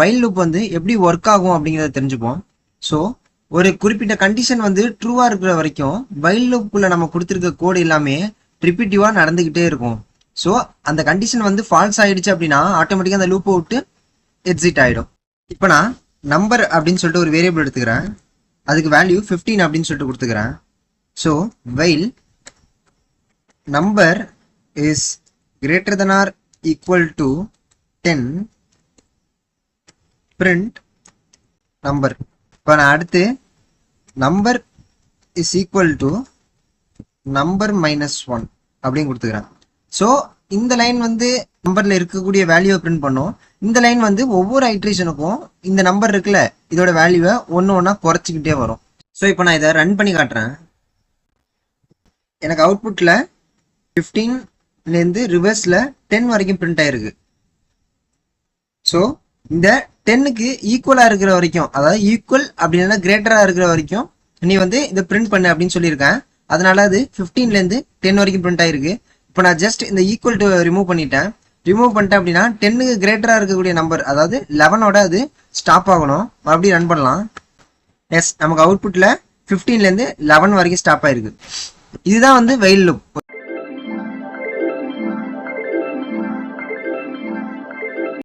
While loop வந்து எப்படி work ஆகும் அப்படிங்கிறத தெரிஞ்சுப்போம். ஸோ ஒரு குறிப்பிட்ட கண்டிஷன் வந்து ட்ரூவா இருக்கிற வரைக்கும் வைல் லூப்புக்குள்ள நம்ம கொடுத்துருக்க கோடு எல்லாமே ரிப்பீட்டிவா நடந்துகிட்டே இருக்கும். ஸோ அந்த கண்டிஷன் வந்து ஃபால்ஸ் ஆயிடுச்சு அப்படின்னா ஆட்டோமேட்டிக்கா அந்த லூப்பை விட்டு எக்ஸிட் ஆயிடும். இப்போ நான் நம்பர் அப்படின்னு சொல்லிட்டு ஒரு வேரியபிள் எடுத்துக்கிறேன். அதுக்கு வேல்யூ 15 அப்படின்னு சொல்லிட்டு கொடுத்துக்கிறேன். So while number is greater than or equal to 10 print number. இப்போ நான் அடுத்து number is equal to number minus 1 அப்படின்னு கொடுத்துக்கிறேன். ஸோ இந்த லைன் வந்து நம்பர்ல இருக்கக்கூடிய வேல்யூவை பிரிண்ட் பண்ணும். இந்த லைன் வந்து ஒவ்வொரு ஐட்ரேஷனுக்கும் இந்த நம்பர் இருக்குல்ல இதோட வேல்யூவை ஒன்று ஒன்றா குறைச்சிக்கிட்டே வரும். ஸோ இப்போ நான் இதை ரன் பண்ணி காட்டுறேன். எனக்கு அவுட்புட்டில் 15லேருந்து ரிவர்ஸில் 10 வரைக்கும் பிரிண்ட் ஆயிருக்கு. ஸோ இந்த 10க்கு ஈக்குவலாக இருக்கிற வரைக்கும், அதாவது ஈக்குவல் அப்படின்னா கிரேட்டராக இருக்கிற வரைக்கும் நீ வந்து இதை பிரிண்ட் பண்ணு அப்படின்னு சொல்லியிருக்கேன். அதனால அது 15லேருந்து 10 வரைக்கும் பிரிண்ட் ஆயிருக்கு. இப்போ நான் ஜஸ்ட் இந்த ஈக்குவல் டு ரிமூவ் பண்ணிட்டேன் அப்படின்னா 10க்கு கிரேட்டராக இருக்கக்கூடிய நம்பர், அதாவது 11ஓட அது ஸ்டாப் ஆகணும். மறுபடியும் ரன் பண்ணலாம். எஸ், நமக்கு அவுட்புட்டில் 15லேருந்து 11 வரைக்கும் ஸ்டாப் ஆயிருக்கு. இதுதான் வந்து வைல் லூப்.